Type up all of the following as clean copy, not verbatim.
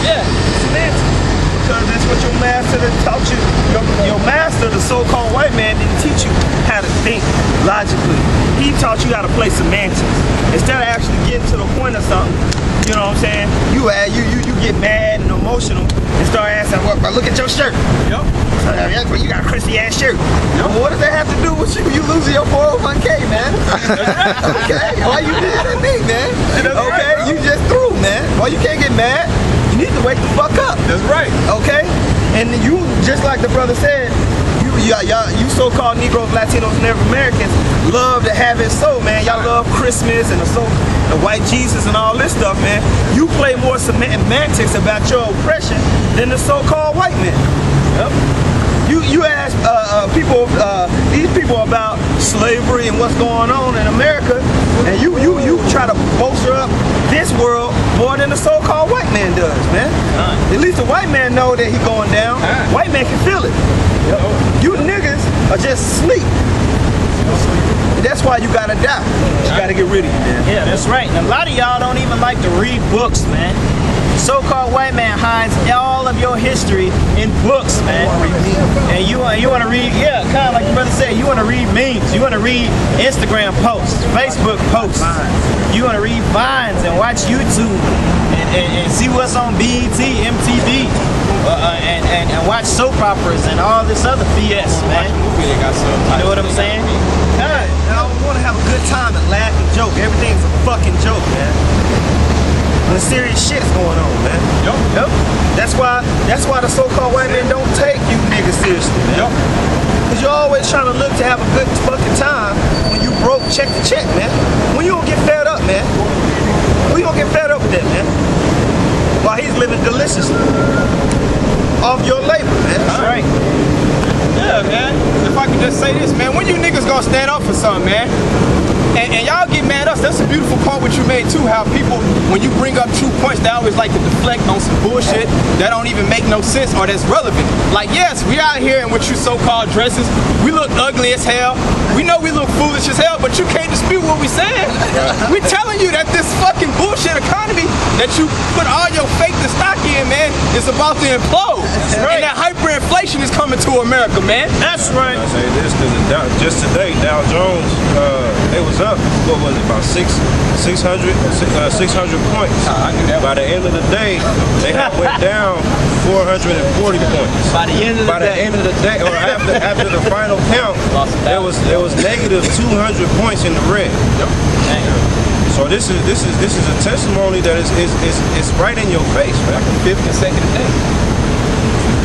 Yeah. Semantics. Because that's what your master taught you. Your master, the so-called white man, didn't teach you how to think logically. He taught you how to play semantics. Instead of actually getting to the point of something, you know what I'm saying? You get mad and emotional and start asking, well, look at your shirt. Yep. So, you got a Christy ass shirt. Yep. Well, what does that have to do with you? You losing your 401k, man. Okay? Why you mad at me, man? Okay? You just threw, man. Why you can't get mad? You need to wake the fuck up. That's right. Okay? And you, just like the brother said, you so-called Negroes, Latinos, and Native Americans love to have it so, man. Y'all love Christmas and the white Jesus and all this stuff, man. You play more semantics about your oppression than the so-called white men. Yep. You ask these people about slavery and what's going on in America, and you try to bolster up this world more than the so-called white man does, man. At least the white man know that he going down. White man can feel it. Yep. You niggas are just asleep. And that's why you gotta die. You gotta get rid of you, man. Yeah, that's right. And a lot of y'all don't even like to read books, man. So-called white man hides all of your history in books, man. And you want to read, yeah, kind of like your brother said, you want to read memes, you want to read Instagram posts, Facebook posts, you want to read Vines and watch YouTube and see what's on BET, MTV, and watch soap operas and all this other BS, man. You know what I'm saying? God, I want to have a good time and laugh and joke. Everything's a fucking joke, man. The serious shit's going on, man. Yep. That's why the so-called white men don't take you niggas seriously, man. Yep. Cause you're always trying to look to have a good fucking time when you broke check to check, man. When you gonna get fed up, man? When you gonna get fed up with that, man? While he's living deliciously off your labor, man. That's right. Yeah, man. If I could just say this, man, when you niggas gonna stand up for something, man? And y'all get mad at us. That's a beautiful part what you made too. How people, when you bring up true points, they always like to deflect on some bullshit that don't even make no sense or that's relevant. Like, yes, we out here in what you so-called dresses. We look ugly as hell. We know we look foolish as hell, but you can't dispute what we saying. We telling you that this fucking bullshit economy that you put all your fake to stock in, man, is about to implode. Right. And that hyperinflation is coming to America, man. That's right. I say this because just today, Dow Jones, it was up. What was it? About 600 points. I knew that. By the end of the day, they had went down 440 points. By the end of the day, or after the final count, it was negative 200 points in the red. Yep. So this is a testimony that is right in your face, man. Fifth consecutive day.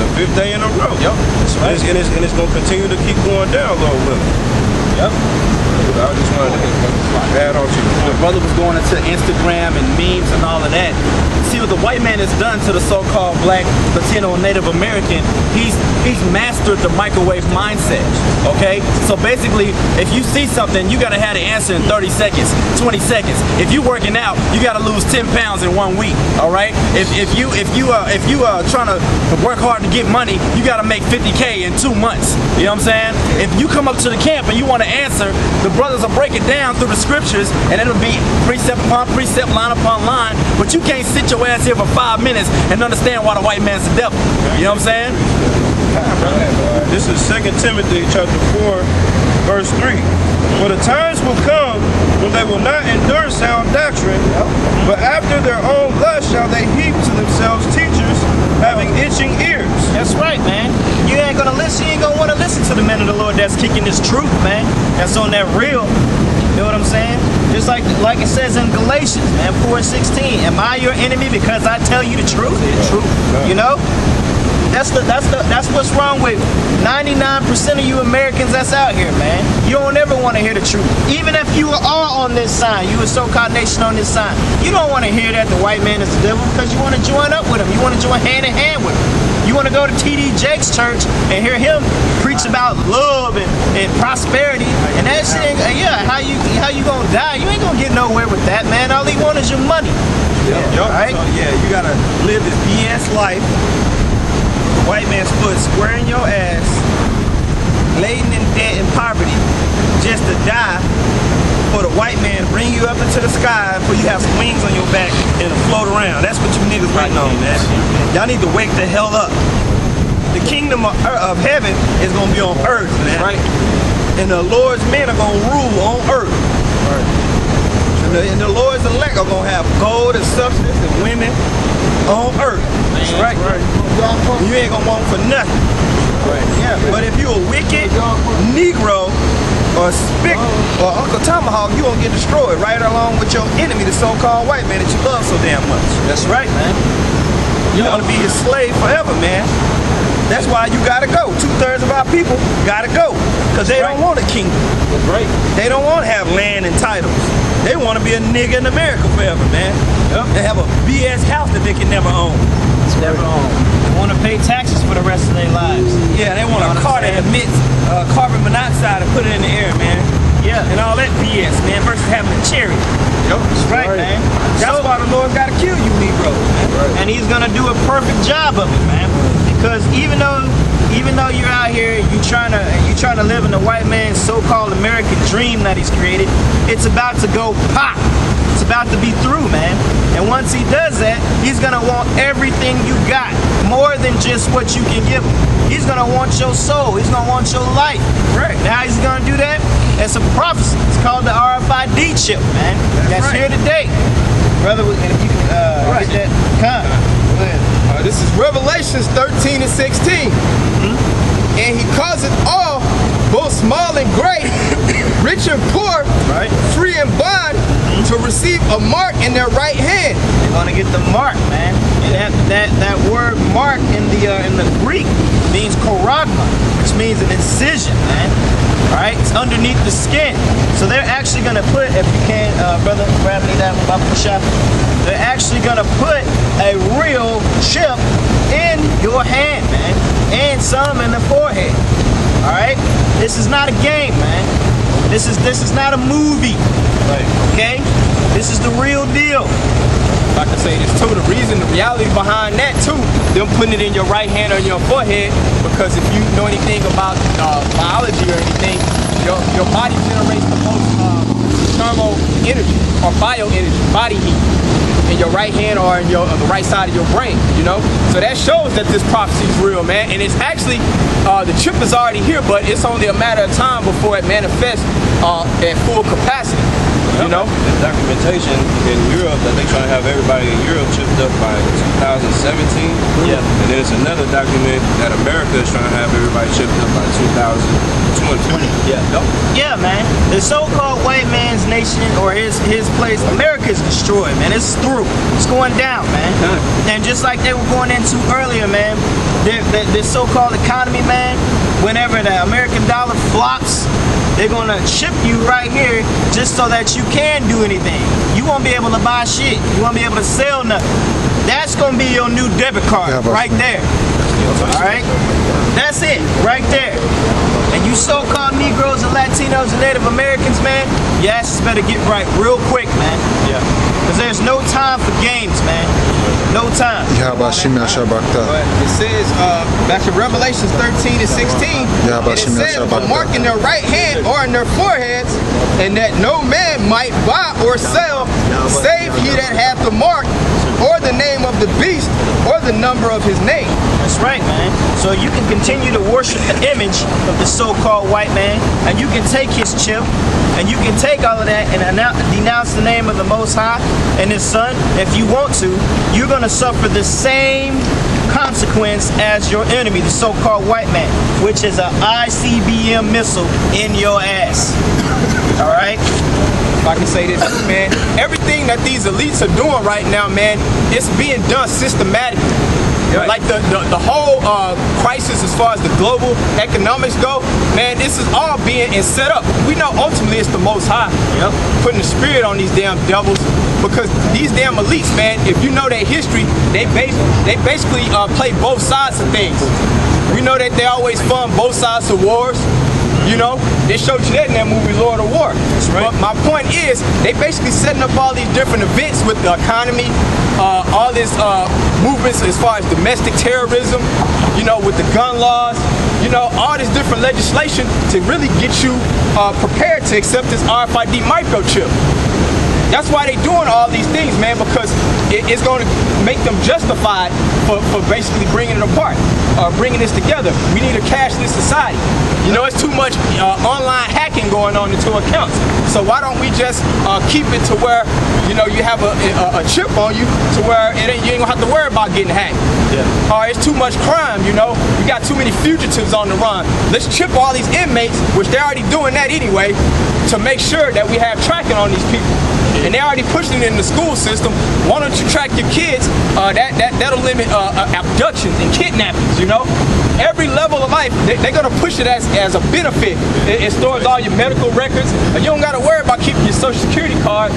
The fifth day in a row. Yep. Right. And it's going to continue to keep going down, Lord willing. Yep. I just wanted to add on to you. the brother was going into Instagram and memes and all of that. See what the white man has done to the so-called black, Latino, and Native American. He's mastered the microwave mindset. Okay, so basically, if you see something, you gotta have the answer in 30 seconds, 20 seconds. If you working out, you gotta lose 10 pounds in 1 week. All right. If you are trying to work hard to get money, you gotta make 50K in 2 months. You know what I'm saying? If you come up to the camp and you want to answer, the brothers will break it down through the scriptures, and it'll be precept upon precept, line upon line. But you can't sit your ass here for 5 minutes and understand why the white man's the devil. You know what I'm saying? This is 2 Timothy chapter 4, verse 3. For the times will come when they will not endure sound doctrine, but after their own lust shall they heap to themselves teachers having itching ears. That's right, man. You ain't gonna listen. You ain't gonna want to listen to the men of the Lord that's kicking this truth, man. That's on that real. You know what I'm saying? Just like it says in Galatians, man, 4:16. Am I your enemy because I tell you the truth? You know? That's what's wrong with 99% of you Americans that's out here, man. You don't ever want to hear the truth. Even if you are on this side, you a so-called nation on this side, you don't want to hear that the white man is the devil because you want to join up with him. You want to join hand in hand with him. You want to go to T.D. Jakes' church and hear him preach about love and prosperity and that shit. Yeah, how you gonna die? You ain't gonna get nowhere with that, man. All he want is your money. Right? So, yeah, you gotta live this BS life. The white man's foot square in your ass, laden in debt and poverty, just to die. For the white man bring you up into the sky, for you have some wings on your back and to float around. That's what you niggas waiting on, man. Y'all need to wake the hell up. The kingdom of heaven is going to be on earth, man. Right. And the Lord's men are going to rule on earth. Right. And the Lord's elect are going to have gold and substance and women on earth. That's right. You ain't going to want for nothing. Right. Yeah. But if you a wicked Negro or Spick or Uncle Tomahawk, you gonna get destroyed right along with your enemy, the so-called white man that you love so damn much. That's right, man. You're gonna be his slave forever, man. That's why you gotta go. 2/3 of our people gotta go. Because they don't want a kingdom. That's right. They don't want to have land and titles. They want to be a nigga in America forever, man. Yep. They have a BS house that they can never own. It's never on. They want to pay taxes for the rest of their lives. Yeah, they want a car that emits carbon monoxide and put it in the air, man. Yeah. And all that BS, man, versus having a chariot. Yep. That's right, man. That's why the Lord's got to kill you Negroes, man. Right. And he's gonna do a perfect job of it, man. Because even though you're out here, you trying to live in the white man's so-called American dream that he's created, it's about to go pop. It's about to be through, man. And once he does that, he's gonna want everything you got, more than just what you can give him. He's gonna want your soul. He's gonna want your life. Right. Now he's gonna do that. It's a prophecy. It's called the Rfid chip, man. That's right. here today, brother. If you can get that, come. Go ahead. This is Revelations 13 and 16. And he causeth all, both small and great, rich and poor, Right. free and bond, to receive a mark in their right hand. They're gonna get the mark, man. And that word mark in the Greek means koragma, which means an incision, man. All right, it's underneath the skin. So they're actually gonna put, if you can, brother, grab me that Bible shop. They're actually gonna put a real chip in your hand, man, and some in the forehead. All right, this is not a game, man. This is not a movie. Right. Okay, this is the real deal. If I can say this too, the reality behind that too, them putting it in your right hand or your forehead, because if you know anything about biology or anything, your body generates the most thermal energy or bioenergy, body heat, in your right hand or in the right side of your brain, you know? So that shows that this prophecy is real, man. And it's actually, the chip is already here, but it's only a matter of time before it manifests at full capacity. You know? The documentation in Europe that they trying to have everybody in Europe chipped up by 2017. Yeah. And then there's another document that America is trying to have everybody chipped up by 2020. Yeah. Yeah, man. The so-called white man's nation or his place, America is destroyed, man. It's through. It's going down, man. And just like they were going into earlier, man, this so-called economy, man, whenever the American dollar flops, they're gonna chip you right here just so that you can do anything. You won't be able to buy shit. You won't be able to sell nothing. That's gonna be your new debit card right there. All right? That's it, right there. And you so-called Negroes and Latinos and Native Americans, man, your asses better get right real quick, man. Yeah. Because there's no time for games, man. No time. It says, back in Revelations 13 and 16, and it says, a mark in their right hand or in their foreheads, and that no man might buy or sell, save he that hath the mark, or the name of the beast, or the number of his name. That's right, man. So you can continue to worship the image of the so-called white man, and you can take his chip, and you can take all of that and denounce the name of the Most High and His Son. If you want to, you're going to suffer the same consequence as your enemy, the so-called white man, which is an ICBM missile in your ass. All right? If I can say this, man, everything that these elites are doing right now, man, it's being done systematically. Right. Like the whole crisis as far as the global economics go, man, this is all being set up. We know ultimately it's the Most High putting the spirit on these damn devils, because these damn elites, man, if you know their history, they basically play both sides of things. We know that they always fund both sides of wars. You know, they showed you that in that movie, Lord of War. That's right. But my point is, they basically setting up all these different events with the economy, all these movements as far as domestic terrorism, you know, with the gun laws, you know, all this different legislation to really get you prepared to accept this RFID microchip. That's why they doing all these things, man, because it's going to make them justified for basically bringing it apart, bringing this together. We need a cashless society. You know, it's too much online hacking going on into accounts. So why don't we just keep it to where, you know, you have a chip on you to where you ain't gonna have to worry about getting hacked. Yeah. It's too much crime, you know. We got too many fugitives on the run. Let's chip all these inmates, which they're already doing that anyway, to make sure that we have tracking on these people. And they're already pushing it in the school system. Why don't you track your kids? That'll limit abductions and kidnappings, you know? Every level of life, they're gonna push it as a benefit. It stores all your medical records. You don't gotta worry about keeping your social security card.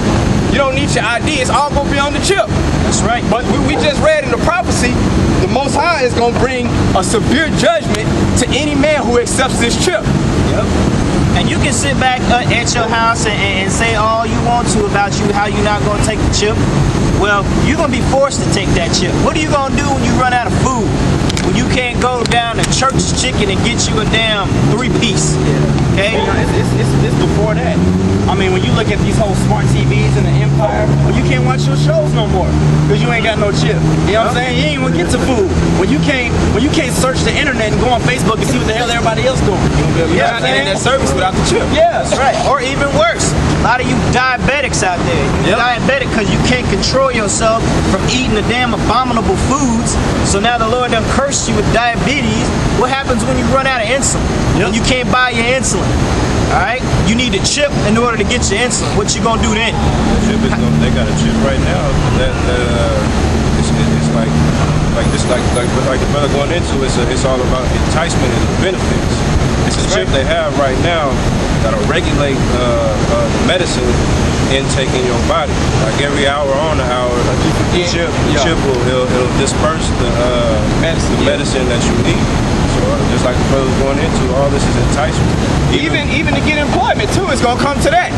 You don't need your ID, it's all gonna be on the chip. That's right. But we just read in the prophecy, the Most High is gonna bring a severe judgment to any man who accepts this chip. Yep. And you can sit back at your house and say all you want to about how you're not going to take the chip. Well, you're going to be forced to take that chip. What are you going to do when you run out of food? When you can't go down to Church's Chicken and get you a damn 3-piece. Okay? It's before that. I mean, when you look at these whole smart TVs in the empire, well, you can't watch your shows no more because you ain't got no chip. You know what I'm saying? You ain't even get to food. When you can't search the internet and go on Facebook and see what the hell everybody else doing. You have internet service without the chip. Yeah, that's right. Or even worse, a lot of you diabetics out there. You're diabetic because you can't control yourself from eating the damn abominable foods. So now the Lord done cursed you with diabetes. What happens when you run out of insulin? When you can't buy your insulin? All right, you need a chip in order to get your insulin. What you gonna do then? They got a chip right now that it's like the brother going into. It's all about enticement and benefits. It's a chip they have right now that'll regulate the medicine intake in your body. Like every hour on the hour, the chip will it'll disperse the medicine that you need. So just like the brother's going into, all this is enticement. Even to get employment too, it's gonna come to that.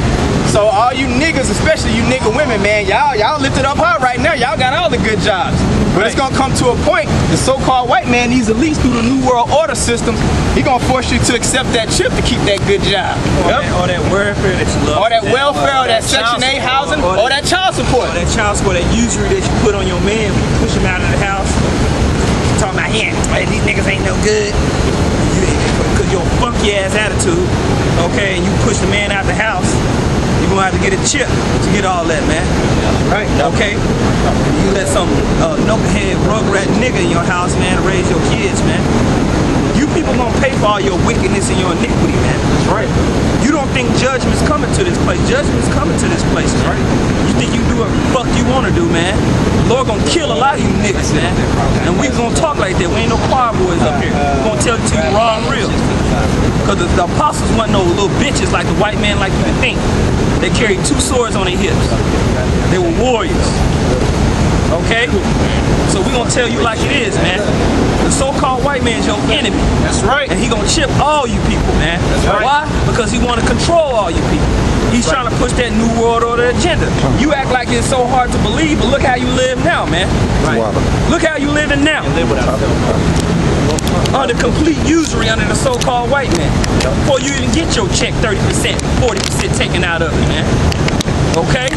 So all you niggas, especially you nigga women, man, y'all lifted up high right now. Y'all got all the good jobs. But it's gonna come to a point, the so-called white man, these elites through the New World Order system, he gonna force you to accept that chip to keep that good job. All that welfare that you love. Or that welfare, or that Section 8 housing, or that child support. Or that child support, that usury that you put on your man when you push him out of the house. Talking about, these niggas ain't no good. Because your funky ass attitude, okay, and you push the man out the house, you're gonna have to get a chip to get all that, man. Right? Okay? You let some knucklehead rugrat nigga in your house, man, raise your kids, man. You people gonna pay for all your wickedness and your iniquity, man. That's right. You don't think judgment's coming to this place. Judgment's coming to this place, man. Right. You think you do what the fuck you wanna do, man. The Lord gonna kill a lot of you niggas, man. And we gonna talk like that. We ain't no choir boys up here. We gonna tell it to you raw and real. Because the apostles wasn't no little bitches like the white man like you would think. They carried 2 swords on their hips. They were warriors. Okay? So we gonna tell you like it is, man. The so-called white man's your enemy. That's right. And he gonna chip all you people, man. That's right. Why? Because he wanna control all you people. He's trying to push that New World Order agenda. You act like it's so hard to believe, but look how you live now, man. Right. Look how you living now. Under complete usury under the so-called white man. Before you even get your check, 30%, 40% taken out of it, man. Okay?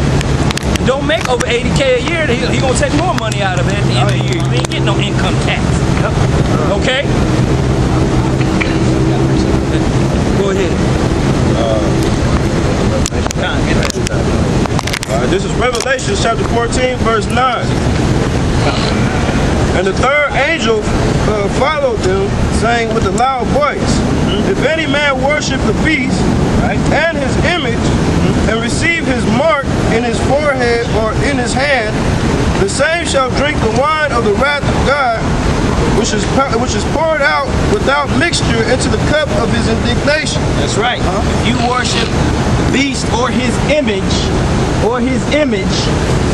Don't make over 80K a year, he gonna take more money out of it at the end of the year. You ain't getting no income tax. Okay? Go ahead. This is Revelation chapter 14, verse 9. And the third angel followed them, saying with a loud voice, if any man worship the beast and his image, and receive his mark in his forehead or in his hand, the same shall drink the wine of the wrath of God, which is poured out without mixture into the cup of his indignation. That's right. If you worship the beast or his image,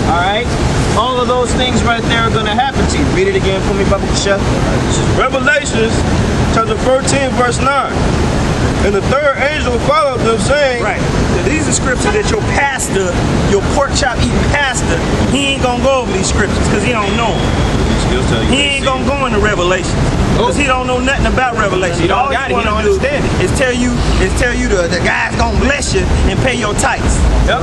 all right, all of those things right there are going to happen to you. Read it again for me, Baba Kasha. Revelation chapter 13, verse 9. And the third angel followed them, saying, Right. So these are scriptures that your pastor, your pork chop eating pastor, he ain't gonna go over these scriptures because he don't know them. He ain't gonna go into Revelation because he don't know nothing about Revelation. He don't got it. He don't understand it. Is tell you the guy's gonna bless you and pay your tithes. Yep.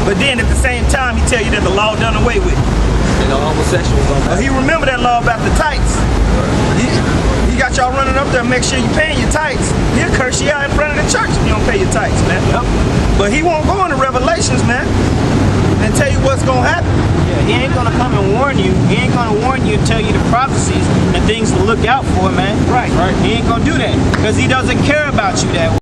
But then at the same time, he tell you that the law done away with. And the homosexuals on But he remember that law about the tights. He got y'all running up there, make sure you paying your tights. He'll curse you out in front of the church if you don't pay your tights, man. Yep. But he won't go into Revelations, man, and tell you what's gonna happen. Yeah, he ain't gonna come and warn you. He ain't gonna warn you and tell you the prophecies and things to look out for, man. Right. He ain't gonna do that because he doesn't care about you that way.